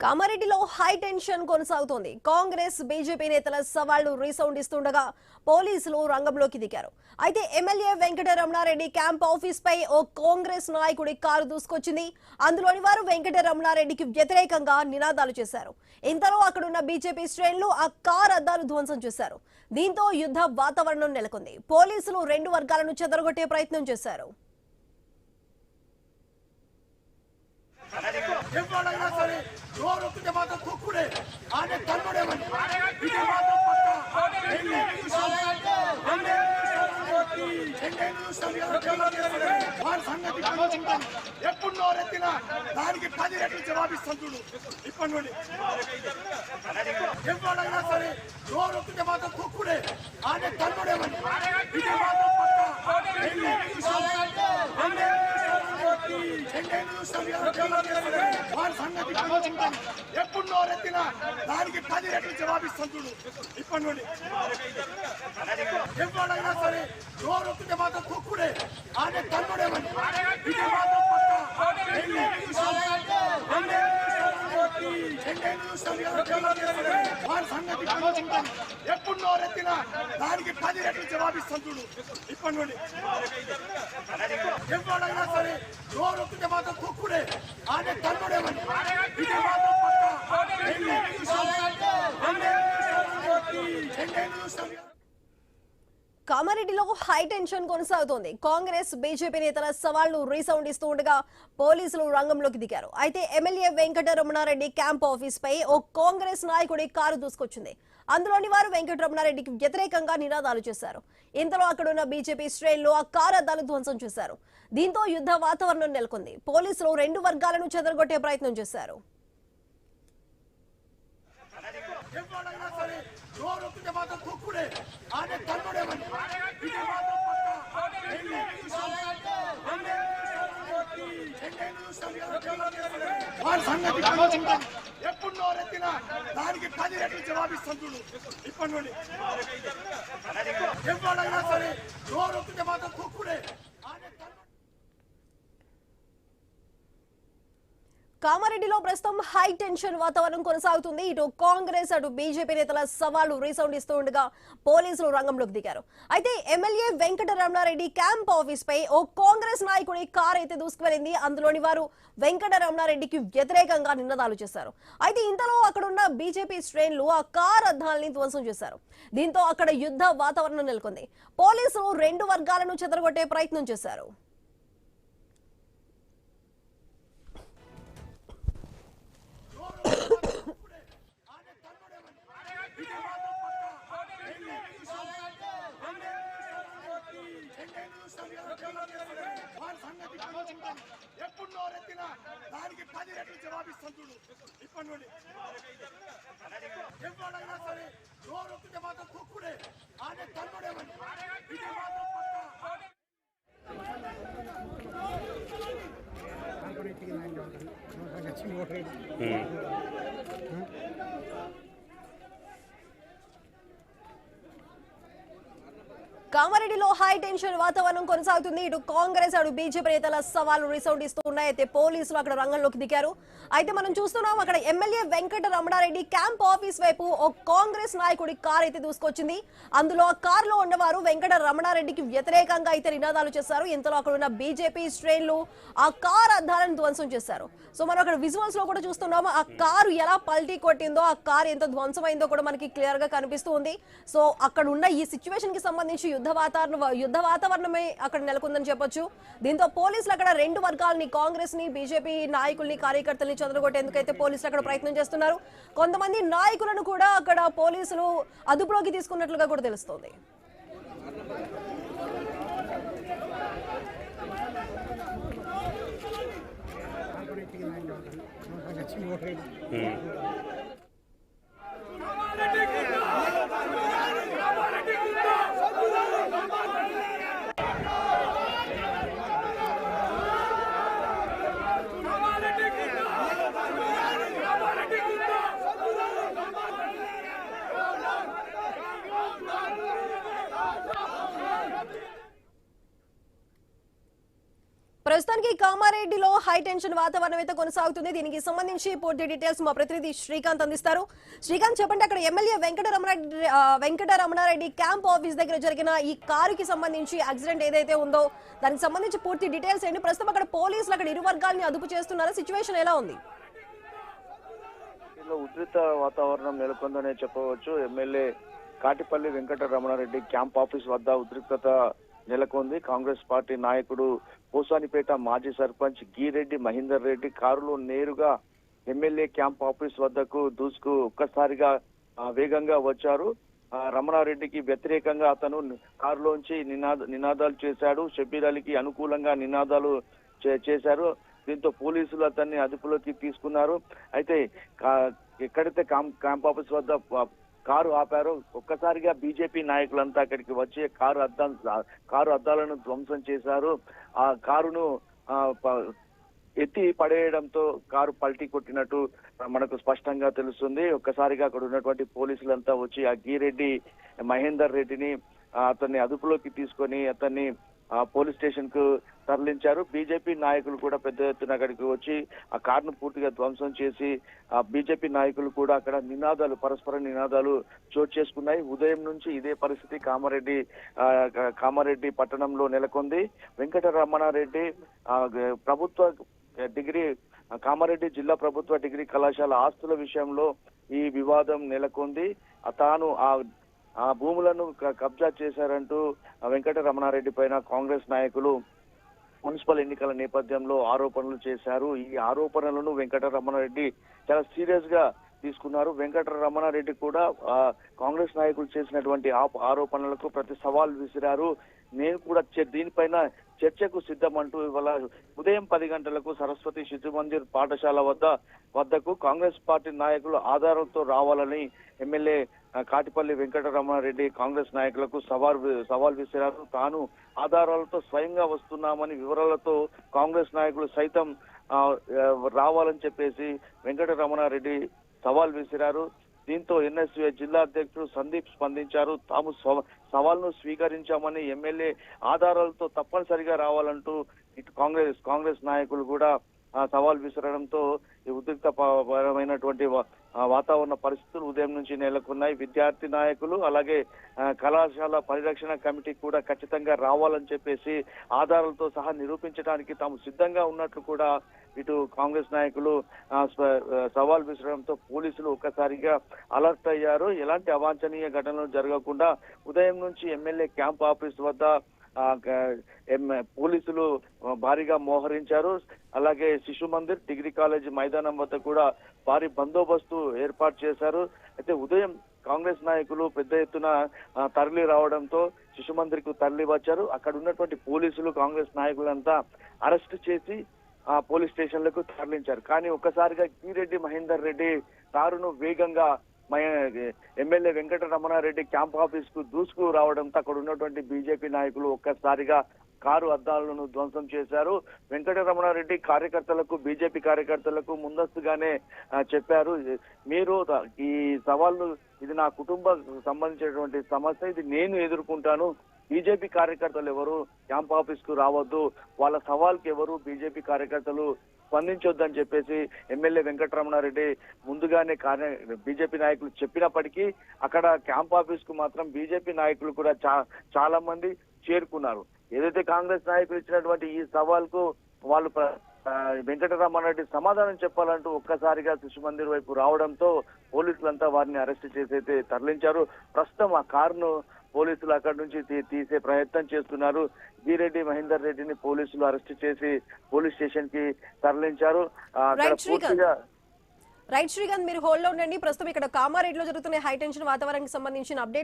కామారెడ్డిలో high tension కొనసాగుతోంది. Congress BJP నేతల సవాళ్లు రీసౌండ్ ఇస్తుండగా పోలీసులు రంగంలోకి దిగారు. అయితే ఎమ్మెల్యే వెంకటరమణారెడ్డి క్యాంప్ ఆఫీస్ పై ఓ కాంగ్రెస్ నాయకుడి కారు దూసుకొచ్చింది. అందులోని వారు వెంకటరమణారెడ్డికి వ్యతిరేకంగా నినాదాలు చేశారు. ఇంతలో అక్కడున్న బీజేపీ శ్రేణులు ఆ కార్ అద్దాలు ధ్వంసం చేశారు. దీంతో యుద్ధ వాతావరణం నెలకొంది. పోలీసులు రెండు వర్గాలను చెదరగొట్టే ప్రయత్నం చేశారు. ఎవరైనా సరే నోరొత్తితే మాత్రం కుక్కుడే ఆనే తన్నుడేమని ఇది మాత్రం వారి సంగతి ఎప్పుడు నోరెత్తినా దానికి 10 రెట్లు జవాబిస్తుంది. ఇప్పటి నుండి ఎవరైనా సరే నోరొత్తితే మాత్రం కుక్కుడే ఆనే తన్నుడేమని ఇది మాత్రం వారి సంగతి ఎప్పుడు నోరెత్తినా దానికి 10 రెట్లు జవాబిస్తుంది. ఇప్పటి నుండి ఎవరైనా సరే నోరొత్తితే మాత్రం కుక్కుడే ఆనే తన్నుడేమని ఇది మాత్రం వారి సంగతి ఎప్పుడు నోరెత్తినా దానికి 10 రెట్లు జవాబిస్తుంది. ఇప్పటి నుండి ఎవరైనా సరే నోరొత్తితే మాత్రం కుక్కుడే ఆనే తన్నుడేమని ఇది మాత్రం కామారెడ్డిలో హై టెన్షన్ కొనసాగుతోంది. కాంగ్రెస్ బీజేపీ నేతల సవాళ్లు రీసౌండ్ ఇస్తూ ఉండగా పోలీసులు రంగంలోకి దిగారు. అయితే ఎమ్మెల్యే వెంకటరమణారెడ్డి క్యాంప్ ఆఫీస్ పై ఓ కాంగ్రెస్ నాయకుడి కారు దూసుకొచ్చింది. అందులోని వారు వెంకటరమణారెడ్డికి వ్యతిరేకంగా నినాదాలు చేశారు. ఇంతలో అక్కడున్న బీజేపీ శ్రేణులు ఆ కారు అద్దాలు ధ్వంసం చేశారు. దీంతో యుద్ధ వాతావరణం నెలకొంది. పోలీసులు రెండు వర్గాలను చెదరగొట్టే ప్రయత్నం చేశారు. ఎవరైనా సరే నోరొత్తితే మాత్రం కుక్కుడే ఆనే తన్నుడేమని ఇది మాత్రం వారి సంగతి ఎప్పుడు నోరెత్తినా దానికి 10 రెట్లు జవాబిస్తుంది. ఇప్పటి నుండి ఎవరైనా సరే నోరొత్తితే మాత్రం కుక్కుడే ఆనే కామారెడ్డిలో ప్రస్తుతం హై టెన్షన్ వాతావరణం కొనసాగుతుంది. ఇటు కాంగ్రెస్ అటు బీజేపీ నేతల సవాళ్లు రీసౌండ్ ఇస్తూ ఉండగా పోలీసులు రంగంలోకి దిగారు. అయితే ఎమ్మెల్యే వెంకటరమణారెడ్డి క్యాంప్ ఆఫీస్ పై ఓ కాంగ్రెస్ నాయకుడి కారు అయితే దూసుకువెళ్లింది. అందులోని వారు వెంకటరమణారెడ్డికి వ్యతిరేకంగా నినాదాలు చేశారు. అయితే ఇంతలో అక్కడున్న బీజేపీ శ్రేణులు ఆ కార్ అద్దాలని ధ్వంసం చేశారు. దీంతో అక్కడ యుద్ధ వాతావరణం నెలకొంది. పోలీసులు రెండు వర్గాలను చెదరగొట్టే ప్రయత్నం చేశారు. వారి సంగతి ఎప్పుడు నోరెత్తినా దానికి 10 రెట్లు జవాబిస్తుంది. ఇప్పటి నుండి ఎవరైనా సరే నోరొత్తితే మాత్రం కుక్కుడే ఆనే తన్నుడేమని ఇది మాత్రం కామారెడ్డిలో హై టెన్షన్ వాతావరణం కొనసాగుతుంది. ఇటు కాంగ్రెస్ అటు బీజేపీ నేతల సవాళ్లు రీసౌండ్ ఇస్తూ ఉన్నాయి. అయితే పోలీసులు అక్కడ రంగంలోకి దిగారు. అయితే మనం చూస్తున్నాం అక్కడ ఎమ్మెల్యే వెంకటరమణారెడ్డి క్యాంప్ ఆఫీస్ వైపు ఓ కాంగ్రెస్ నాయకుడి కారు అయితే దూసుకొచ్చింది. అందులో ఆ కారులో ఉన్నవారు వెంకటరమణారెడ్డికి వ్యతిరేకంగా అయితే నినాదాలు చేశారు. ఇంతలో అక్కడ ఉన్న బీజేపీ శ్రేణులు ఆ కారు అద్దాలను ధ్వంసం చేశారు. సో మనం అక్కడ విజువల్స్ లో కూడా చూస్తున్నాము ఆ కారు ఎలా పల్టీ కొట్టిందో, ఆ కారు ఎంత ధ్వంసమైందో కూడా మనకి క్లియర్ గా కనిపిస్తూ ఉంది. సో అక్కడ ఉన్న ఈ సిచ్యువేషన్ కి సంబంధించి యుద్ధ వాతావరణమే అక్కడ నెలకొందని చెప్పొచ్చు. దీంతో పోలీసులు అక్కడ రెండు వర్గాలని కాంగ్రెస్ ని బీజేపీ నాయకుల్ని కార్యకర్తల్ని చెదరగొట్టేందుకైతే పోలీసులు అక్కడ ప్రయత్నం చేస్తున్నారు. కొంతమంది నాయకులను కూడా అక్కడ పోలీసులు అదుపులోకి తీసుకున్నట్లుగా కూడా తెలుస్తోంది. ప్రస్తుతానికి కామారెడ్డిలో హై టెన్షన్ వాతావరణం అయితే కొనసాగుతుంది. దీనికి సంబంధించి పూర్తి డీటెయిల్స్ మా ప్రతినిధి శ్రీకాంత్ అందిస్తారు. శ్రీకాంత్, చెప్పండి, అక్కడ ఎమ్మెల్యే వెంకటరమణారెడ్డి క్యాంప్ ఆఫీస్ దగ్గర జరిగిన ఈ కారుకి సంబంధించి యాక్సిడెంట్ ఏదైతే ఉందో దానికి సంబంధించి పూర్తి డీటెయిల్స్ ఏంటి? ప్రస్తుతం అక్కడ పోలీసులు అక్కడ ఇరు వర్గాలని అదుపు చేస్తున్నారు. సిచ్యువేషన్ ఎలా ఉంది? ఉద్రిక్త వాతావరణం నెలకొందనే చెప్పవచ్చు. MLA Katipalli Venkataramana Reddy camp office వద్ద ఉద్రిక్తత నెలకొంది. కాంగ్రెస్ పార్టీ నాయకుడు పోసానిపేట మాజీ సర్పంచ్ గిరెడ్డి మహేందర్ రెడ్డి కారులో నేరుగా ఎమ్మెల్యే క్యాంప్ ఆఫీస్ వద్దకు దూసుకు ఒక్కసారిగా వేగంగా వచ్చారు. రమణారెడ్డికి వ్యతిరేకంగా అతను కారులోంచి నినాదాలు చేశాడు. షబ్బీర్ అలీకి అనుకూలంగా నినాదాలు చేశారు. దీంతో పోలీసులు అతన్ని అదుపులోకి తీసుకున్నారు. అయితే ఎక్కడైతే క్యాంప్ ఆఫీస్ వద్ద కారు ఆపారో ఒక్కసారిగా బీజేపీ నాయకులంతా అక్కడికి వచ్చి కారు అద్దాలను ధ్వంసం చేశారు. ఆ కారును ఎత్తి పడేయడంతో కారు పల్టీ కొట్టినట్టు మనకు స్పష్టంగా తెలుస్తుంది. ఒక్కసారిగా అక్కడ ఉన్నటువంటి పోలీసులంతా వచ్చి ఆ గిరెడ్డి మహేందర్ రెడ్డిని అతన్ని అదుపులోకి తీసుకొని అతన్ని పోలీస్ స్టేషన్ కు తరలించారు. బీజేపీ నాయకులు కూడా పెద్ద ఎత్తున అక్కడికి వచ్చి ఆ కారును పూర్తిగా ధ్వంసం చేసి ఆ బీజేపీ నాయకులు కూడా అక్కడ పరస్పర నినాదాలు చోటు చేసుకున్నాయి. ఉదయం నుంచి ఇదే పరిస్థితి కామారెడ్డి పట్టణంలో నెలకొంది. వెంకటరమణారెడ్డి కామారెడ్డి జిల్లా ప్రభుత్వ డిగ్రీ కళాశాల ఆస్తుల విషయంలో ఈ వివాదం నెలకొంది. తాను ఆ భూములను కబ్జా చేశారంటూ వెంకటరమణారెడ్డి పైన కాంగ్రెస్ నాయకులు మున్సిపల్ ఎన్నికల నేపథ్యంలో ఆరోపణలు చేశారు. ఈ ఆరోపణలను వెంకటరమణారెడ్డి చాలా సీరియస్ గా తీసుకున్నారు. వెంకటరమణారెడ్డి కూడా కాంగ్రెస్ నాయకులు చేసినటువంటి ఆరోపణలకు ప్రతి సవాల్ విసిరారు. నేను కూడా దీనిపైన చర్చకు సిద్ధమంటూ ఇవాళ ఉదయం 10 గంటలకు సరస్వతి శిశు మందిర్ పాఠశాల వద్దకు కాంగ్రెస్ పార్టీ నాయకులు ఆధారాలతో రావాలని ఎమ్మెల్యే కాటిపల్లి వెంకటరమణారెడ్డి కాంగ్రెస్ నాయకులకు సవాల్ విసిరారు. తాను ఆధారాలతో స్వయంగా వస్తున్నామని వివరాలతో కాంగ్రెస్ నాయకులు సైతం రావాలని చెప్పేసి వెంకటరమణారెడ్డి సవాల్ విసిరారు. దీంతో ఎన్ఎస్యూ జిల్లా అధ్యక్షుడు సందీప్ స్పందించారు. తాము సవాల్ను స్వీకరించామని ఎమ్మెల్యే ఆధారాలతో తప్పనిసరిగా రావాలంటూ ఇటు కాంగ్రెస్ నాయకులు కూడా సవాల్ విసరడంతో ఈ ఉద్రిక్తపరమైనటువంటి వాతావరణ పరిస్థితులు ఉదయం నుంచి నెలకొన్నాయి. విద్యార్థి నాయకులు అలాగే కళాశాల పరిరక్షణ కమిటీ కూడా ఖచ్చితంగా రావాలని చెప్పేసి ఆధారాలతో సహా నిరూపించడానికి తాము సిద్ధంగా ఉన్నట్లు కూడా ఇటు కాంగ్రెస్ నాయకులు సవాల్ విసరడంతో పోలీసులు ఒక్కసారిగా అలర్ట్ అయ్యారు. ఎలాంటి అవాంఛనీయ ఘటనలు జరగకుండా ఉదయం నుంచి ఎమ్మెల్యే క్యాంప్ ఆఫీస్ వద్ద పోలీసులు భారీగా మోహరించారు. అలాగే శిశు మందిర్ డిగ్రీ కాలేజ్ మైదానం వద్ద కూడా భారీ బందోబస్తు ఏర్పాటు చేశారు. అయితే ఉదయం కాంగ్రెస్ నాయకులు పెద్ద ఎత్తున తరలి రావడంతో శిశు మందిర్ కు తరలి వచ్చారు. అక్కడ ఉన్నటువంటి పోలీసులు కాంగ్రెస్ నాయకులంతా అరెస్ట్ చేసి పోలీస్ స్టేషన్లకు తరలించారు. కానీ ఒక్కసారిగా గిరెడ్డి మహేందర్ రెడ్డి కారును వేగంగా ఎమ్మెల్యే వెంకటరమణారెడ్డి క్యాంప్ ఆఫీస్ కు దూసుకు రావడంతో అక్కడ ఉన్నటువంటి బీజేపీ నాయకులు ఒక్కసారిగా కారు అద్దాలను ధ్వంసం చేశారు. వెంకటరమణారెడ్డి బీజేపీ కార్యకర్తలకు ముందస్తుగానే చెప్పారు, మీరు ఈ సవాళ్ళు ఇది నా కుటుంబం సంబంధించినటువంటి సమస్య, ఇది నేను ఎదుర్కొంటాను, బీజేపీ కార్యకర్తలు ఎవరు క్యాంప్ ఆఫీస్ కు రావద్దు, వాళ్ళ సవాల్కి ఎవరు బీజేపీ కార్యకర్తలు స్పందించొద్దని చెప్పేసి ఎమ్మెల్యే వెంకటరమణారెడ్డి ముందుగానే బీజేపీ నాయకులు చెప్పినప్పటికీ అక్కడ క్యాంప్ ఆఫీస్ కు మాత్రం బీజేపీ నాయకులు కూడా చాలా మంది చేరుకున్నారు. ఏదైతే కాంగ్రెస్ నాయకులు ఇచ్చినటువంటి ఈ సవాల్కు వాళ్ళు వెంకటరమణారెడ్డి సమాధానం చెప్పాలంటూ ఒక్కసారిగా శిశు మందిర్ వైపు రావడంతో పోలీసులంతా వారిని అరెస్ట్ చేసి అయితే తరలించారు. ప్రస్తుతం ఆ కారును పోలీసులు అక్కడి నుంచి తీసే ప్రయత్నం చేస్తున్నారు. గిరెడ్డి మహేందర్ రెడ్డిని పోలీసులు అరెస్ట్ చేసి పోలీస్ స్టేషన్ కి తరలించారు. రైట్ శ్రీకాంత్, మీరు హోల్డ్ లో ఉండండి. ప్రస్తుతం ఇక్కడ కామారెడ్డిలో జరుగుతున్న హై టెన్షన్ వాతావరణానికి సంబంధించిన అప్డేట్స్